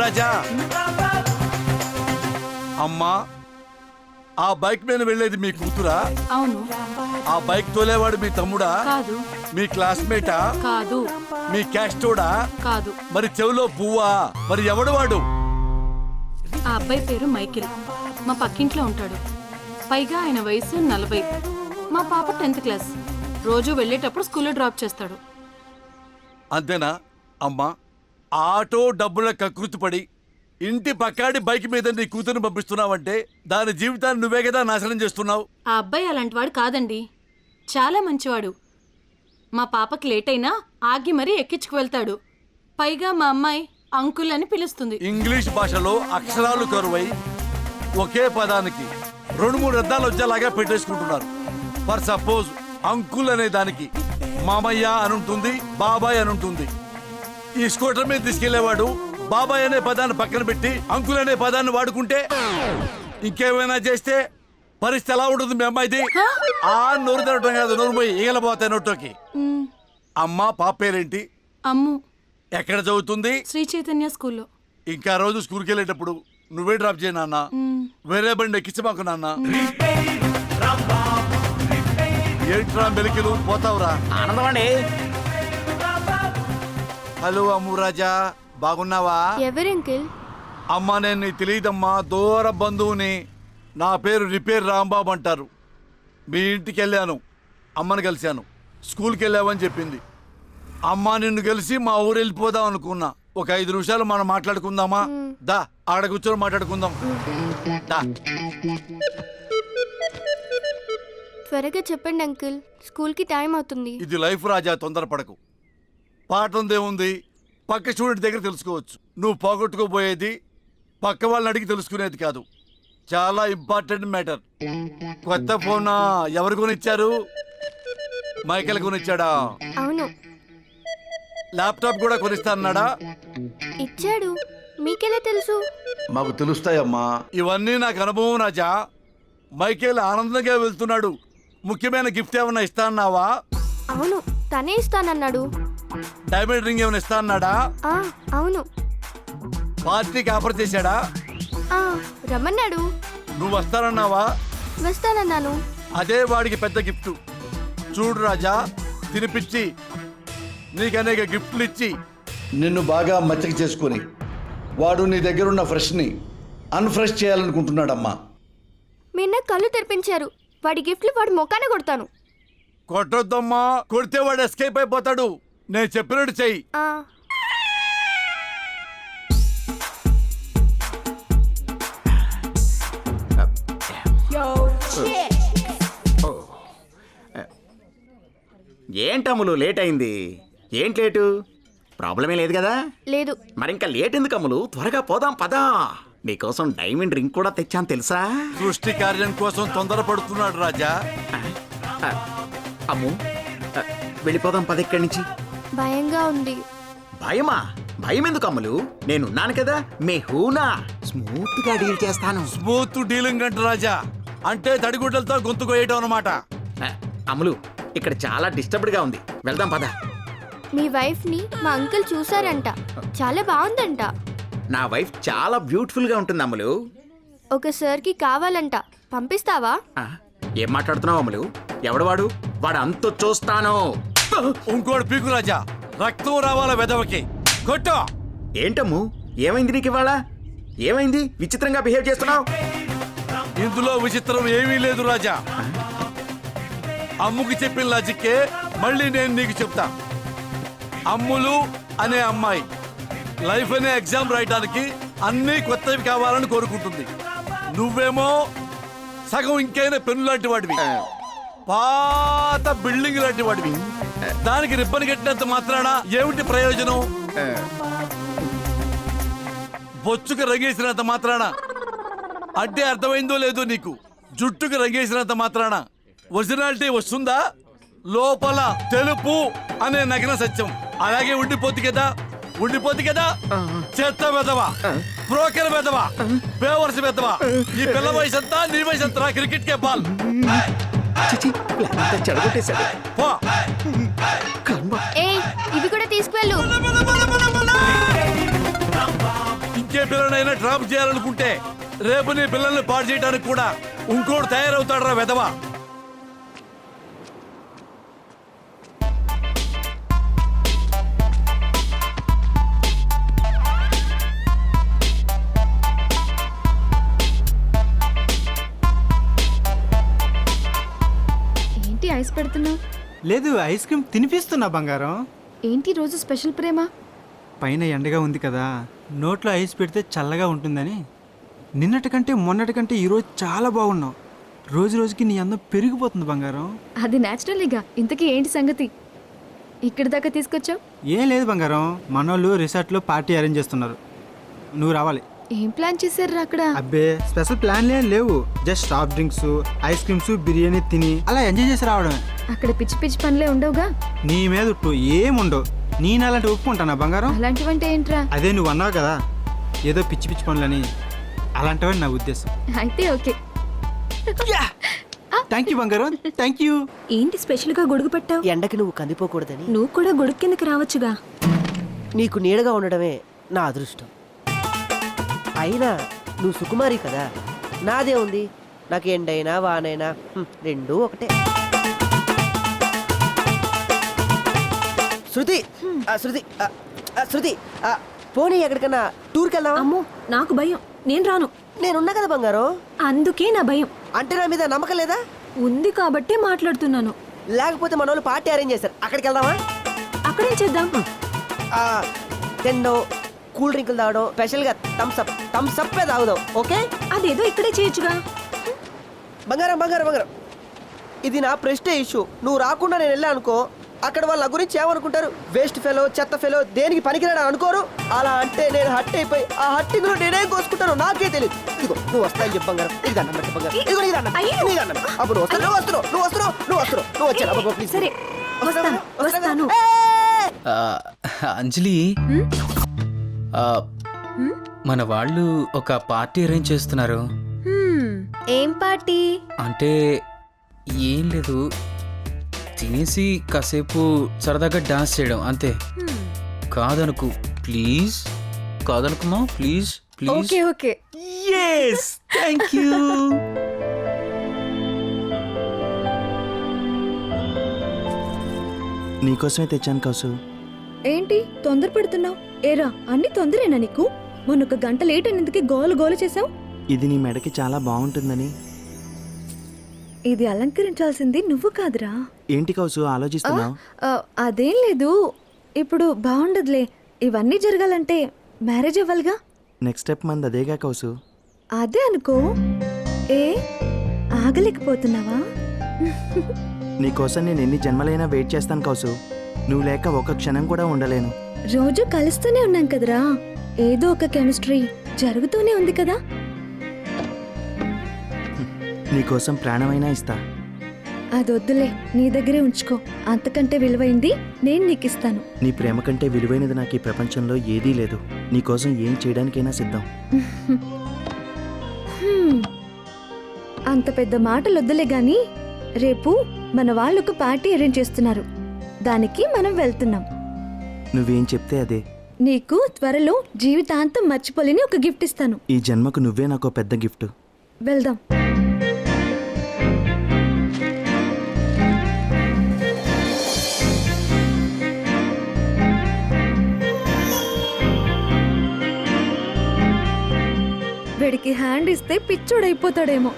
రాజా. అమ్మా, ఆ బైక్ మీద వెళ్ళేది మీ కూతురా? అవును. ఆ బైక్ తోలేవాడు మీ తమ్ముడా? కాదు. మీ క్లాస్మేటా? కాదు. మీ క్యాస్టోడా? కాదు. మరి చెవిలో పువ్వా? మరి ఎవడు వాడు? ఆ అబ్బాయి పేరు మైకిల్. మా పక్కింట్లో ఉంటాడు. పైగా ఆయన వయసు 40. మా పాప 10th క్లాస్. రోజు వెళ్ళేటప్పుడు స్కూల్లో డ్రాప్ చేస్తాడు. అంతేనా అమ్మా? ఆటో డబ్బుల కకృతిపడి ఇంటి పక్కాడి బైక్ మీద నీ కూతురుని పంపిస్తున్నావంటే దాని జీవితాన్ని నువ్వే కదా నాశనం చేస్తున్నావు. ఆ అబ్బాయి అలాంటివాడు కాదండి. చాలా మంచివాడు. మా పాపకి లేట్ అయినా ఆగి మరీ ఎక్కించుకు వెళ్తాడు. పైగా మా అమ్మాయి అంకుల్ అని పిలుస్తుంది. ఇంగ్లీష్ భాషలో అక్షరాలు కరువై ఒకే పదానికి 2-3 అర్థాలు వచ్చేలాగా పెట్టేసుకుంటున్నారు. ఫర్ సపోజ్ అంకుల్ అనే దానికి మామయ్య అని ఉంటుంది, బాబాయ్ అని ఉంటుంది. ఈ స్కూటర్ మీద తీసుకెళ్లేవాడు బాబాయ్ అనే పదాన్ని పక్కన పెట్టి అంకుల్ అనే పదాన్ని వాడుకుంటే ఇంకేమైనా చేస్తే పరిస్థితి ఎలా ఉంటుంది మీ అమ్మాయిది? ఆ నోరు తినటం కాదు, నోరు పోయి ఈగలపోతాయి నోట్లోకి. అమ్మ పాప పేరేంటి? అమ్ము. ఎక్కడ చదువుతుంది? శ్రీ చైతన్య స్కూల్లో. ఇంకా రోజు స్కూల్కి వెళ్ళేటప్పుడు నువ్వే డ్రాప్ చేయి నాన్న. వేరే బండి ఎక్కించి మాకు నాన్న. ఏంట్రా మెలికలు పోతావురా? ఆనందమండి. హలో అమ్మురాజా, బాగున్నావా? ఎవరు అంకిల్? అమ్మా నేను నీకు తెలియదమ్మా, దూర బంధువుని. నా పేరు రిపేర్ రాంబాబు అంటారు. మీ ఇంటికి వెళ్ళాను, అమ్మని కలిశాను. స్కూల్కి వెళ్ళావని చెప్పింది. అమ్మ నిన్ను కలిసి మా ఊరు వెళ్ళిపోదాం అనుకున్నా. ఒక 5 నిమిషాలు మనం మాట్లాడుకుందామా? దా ఆడ కూర్చొని మాట్లాడుకుందాం. దా. త్వరగా చెప్పండి అంకిల్, స్కూల్కి టైం అవుతుంది. ఇది లైఫ్ రాజా, తొందరపడకు. పాఠం దేవుంది పక్క స్టూడెంట్ దగ్గర తెలుసుకోవచ్చు. నువ్వు పోగొట్టుకోబోయేది పక్క వాళ్ళని అడిగి తెలుసుకునేది కాదు. చాలా ఇంపార్టెంట్ మ్యాటర్. కొత్త ఫోన్ ఎవరు కొనిచ్చారు? మైకేల్ కొనిచ్చాడా? అవును. ల్యాప్టాప్ కూడా కొనిస్తాన్నాడా? ఇచ్చాడు. మీకెలా తెలుసు? మాకు తెలుస్తాయమ్మా. ఇవన్నీ నాకు అనుభవం రాజా. మైకేల్ ఆనందంగా వెళ్తున్నాడు. ముఖ్యమైన గిఫ్ట్ ఏమన్నా ఇస్తా అన్నావా? అవును, తనే ఇస్తానన్నాడు. డైమండ్ రింగ్ ఏమైనా ఇస్తా అన్నాడా? అవును. పార్టీకి ఆఫర్ చేశాడా? రమ్మన్నాడు. నువ్వు వస్తానన్నావా? వస్తానన్నాను. అదే వాడికి పెద్ద గిఫ్ట్. చూడు రాజా, తినిపించి నీకు అనేక గిఫ్ట్లు ఇచ్చి నిన్ను బాగా మచ్చక చేసుకుని వాడు నీ దగ్గరున్న ఫ్రెష్ని అన్ఫ్రెష్ చేయాలనుకుంటున్నాడమ్మా. మీరు నాకు కళ్ళు తెరిపించారు. వాడి గిఫ్ట్లు వాడి మొక్కానే కొడతాను. కొట్టొద్దమ్మా, కొడితే వాడు ఎస్కేప్ అయిపోతాడు. నేను చెప్పినట్టు చెయ్యి. ఏంటమ్ములు లేట్ అయింది? ఏంటి లేటు? ప్రాబ్లమే లేదు కదా? లేదు. మరి ఇంకా లేట్ ఎందుకు అమ్ములు? త్వరగా పోదాం పదా. నీకోసం డైమండ్ రింగ్ కూడా తెచ్చాను తెలుసా? సృష్టి కార్యం కోసం తొందరపడుతున్నాడు రాజా. అమ్ము, వెళ్ళిపోదాం పద ఇక్కడి నుంచి. భయంగా ఉంది. భయమా? భయం ఎందుకు అమ్ములు? నేనున్నాను కదా, మీ హూనా. స్మూత్ గా డీల్ చేస్తాను. స్మూత్ డీలింగ్ అంట రాజా, అంటే తడిగుడ్డలతో గొంతు కోయటం అన్నమాట. అమ్ములు, ఇక్కడ చాలా డిస్టర్బ్డ్ గా ఉంది, వెళ్దాం పద. మీ వైఫ్ ని మా అంకుల్ చూసారంట, చాలా బాగుందంట. నా వైఫ్ చాలా బ్యూటిఫుల్ గా ఉంటుంది అమ్ములు. ఒక సార్కి కావాలంట, పంపిస్తావా? ఏం మాట్లాడుతున్నావు అమ్ములు? ఎవడు వాడు? వాడు అంత చూస్తాను. ఇంకోటి పీకు రాజా, రక్తం రావాల వెదవకి. కొట్టు. ఏంటమ్ము, ఏమైంది నీకు ఇవాళ? ఏమైంది? విచిత్రంగా బిహేవ్ చేస్తున్నావు. ఇందులో విచిత్రం ఏమీ లేదు రాజా. అమ్ముకి చెప్పిన లాజిక్కే మళ్ళీ నేను నీకు చెప్తా. అమ్ములు అనే అమ్మాయి లైఫ్ అనే ఎగ్జామ్ రాయడానికి అన్నీ కొత్తవి కావాలని కోరుకుంటుంది. నువ్వేమో సగం ఇంకైనా పెన్ను లాంటి వాడివి, పాత బిల్డింగ్ లాంటి వాడివి. దానికి రిబ్బన్ కట్టినంత మాత్రాన ఏమిటి ప్రయోజనం? బొచ్చుకు రంగేసినంత మాత్రాన, అంటే అర్థమైందో లేదో నీకు, జుట్టుకు రంగేసినంత మాత్రాన ఒరిజినాలిటీ వస్తుందా? లోపల తెలుపు అనే నగ్న సత్యం అలాగే ఉండిపోద్ది కదా. ఉండిపోద్ది కదా. చెత్త వెదవా, బ్రోకర్ వెదవా, బేవర్స్ వెదవా. ఈ పిల్ల వయసు అంతా నీ వయసు అంతా క్రికెట్ కే బాల్. ఇవి కూడా తీసుకువెళ్ళు. వచ్చే పిల్లనైనా డ్రాప్ చేయాలనుకుంటే రేపు నీ పిల్లల్ని పాడు చేయడానికి కూడా ఇంకోటి తయారవుతాడరా వెధవా. ఏంటి ఐస్ పెడుతున్నావు? లేదు, ఐస్ క్రీమ్ తినిపిస్తున్నా బంగారం. ఏంటి రోజు స్పెషల్ ప్రేమ? పైన ఎండగా ఉంది కదా, నోట్లో ఐస్ పెడితే చల్లగా ఉంటుందని. నిన్నటి కంటే మొన్నటి కంటే ఈరోజు చాలా బాగున్నావు. రోజు రోజుకి నీ అందం పెరిగిపోతుంది బంగారం. అది న్యాచురల్గా. ఇంతకీ ఏంటి సంగతి? ఇక్కడి దాకా తీసుకొచ్చావు? ఏం లేదు బంగారం, మనోళ్ళు రిసార్ట్లో పార్టీ అరేంజ్ చేస్తున్నారు, నువ్వు రావాలి. ఏం ప్లాన్ చేశారు అక్కడ? అబ్బే స్పెషల్ ప్లాన్లు ఏం లేవు, just soft drinks, ice creams, biryani తిని అలా ఎంజాయ్ చేసి రావడమే. అక్కడ పిచ్చి పిచ్చి పనులే ఉండవుగా? నీ మీద ఉట్టు ఏముండవు. నేను అలాంటి ఒప్పుకుంటానా బంగారం? అలాంటివంటే ఏంట్రా? అదే నువ్వు అన్నావు కదా ఏదో పిచ్చి పిచ్చి పనులని, అలాంటివని నా ఉద్దేశం. అయితే ఓకే. థ్యాంక్ యూ బంగారం, థ్యాంక్ యూ. ఏంటి స్పెషల్గా గొడుగు పెట్టావు? ఎండకి నువ్వు కందిపోకూడదని. నువ్వు కూడా గొడుగు కిందకి రావచ్చుగా. నీకు నీడగా ఉండడమే నా అదృష్టం. అయినా నువ్వు సుకుమారి కదా, నాదే ఉంది. నాకు ఎండైనా వానైనా రెండూ ఒకటే. శృతి శృతి శృతి పోనీ ఎక్కడికన్నా టూర్కి వెళ్దామా? అమ్మో నాకు భయం, నేను రాను. నేనున్నా కదా బంగారం. అందుకే నా భయం. అంటే నా మీద నమ్మకం లేదా? ఉంది కాబట్టే మాట్లాడుతున్నాను. లేకపోతే మన వాళ్ళు పార్టీ అరేంజ్ చేస్తారు, అక్కడికి వెళ్దామా? అక్కడేం చేద్దాం? తినడం, కూల్ డ్రింకులు తాగడం, స్పెషల్గా థమ్స్ అప్ తాగుదాం. ఓకే? అదేదో ఇక్కడే చేయొచ్చుగా. బంగారం బంగారం బంగారం, ఇది నా ప్రెస్టేజ్ ఇష్యూ. నువ్వు రాకుండా నేను వెళ్ళా అనుకో, అక్కడ వాళ్ళ గురించి ఏమనుకుంటారు? వేస్ట్ ఫెలో, చెత్త ఫెలో, దేనికి పనికిరాడు అనుకోరు. అలా అంటే నేను హట్ అయిపోయి ఆ హట్టింగ్ లో నేనేం కోసుకుంటానో నాకే తెలియదు. ఇదిగో నువ్వు వస్తాయని చెప్పు బంగారం. ఇది దండం పెట్టు బంగారం. ఇదిగో నీ దండం, నీ దండం. అప్పుడు నువ్వు వస్తావు, నువ్వు వస్తున్నావు, నువ్వు వస్తున్నావు, నువ్వు వచ్చాను. అబ్బా ప్లీజ్. సరే వస్తాను. అంజలి, మన వాళ్ళు ఒక పార్టీ అరేంజ్ చేస్తున్నారు. ఏం పార్టీ? అంటే ఏం లేదు, తినేసి కాసేపు సరదాగా డాన్స్ చేయడం అంతే. కాదనుకు ప్లీజ్, కాదనుకుమా please please. Okay okay. yes thank you. నీకోసమే తెచ్చాను కౌసు. ఏంటి తొందర పెడుతున్నావు? ఏరా అన్ని తొందరేనా నీకు? మొన్న ఒక గంట లేట్ అయినందుకే గోలు గోలు చేసావు. ఇది నీ మెడకి చాలా బాగుంటుందని. ఇది అలంకరించాల్సింది నువ్వు కాదురా. ఏంటి కౌసు ఆలోచిస్తున్నావు? అదేం లేదు, ఇప్పుడు బాగుండదులే. ఇవన్నీ జరగాలంటే మ్యారేజ్ అవ్వాలిగా. నెక్స్ట్ స్టెప్ మంది అదేగా కౌసు. అదే అనుకో. ఏ ఆగలేకపోతున్నావా? నీకోసం నేను ఎన్ని జన్మలైనా వెయిట్ చేస్తాను కౌసు. నువ్వు లేక ఒక క్షణం కూడా ఉండలేను. రోజు కలుస్తూనే ఉన్నాం కదరా, ఏదో ఒక కెమిస్ట్రీ జరుగుతూనే ఉంది కదా. నీకోసం ప్రాణమైనా ఇస్తా. అదొద్దులే, నీ దగ్గరే ఉంచుకో. అంతకంటే విలువైంది నేను నీకు ఇస్తాను. నీ ప్రేమ కంటే విలువైనది నాకు ఈ ప్రపంచంలో ఏదీ లేదు. నీకోసం ఏం చేయడానికైనా సిద్ధం. అంత పెద్ద మాటలు వద్దులే గాని, రేపు మన వాళ్ళు ఒక పార్టీ అరేంజ్ చేస్తున్నారు, దానికి మనం వెళ్తున్నాం. నువ్వేం చెప్తే అదే. నీకు త్వరలో జీవితాంతం మర్చిపోలేని ఒక గిఫ్ట్ ఇస్తాను. ఈ జన్మకు నువ్వే నాకు పెద్ద గిఫ్ట్. వెళ్దాం. వీడికి హ్యాండ్ ఇస్తే పిచ్చోడైపోతాడేమో.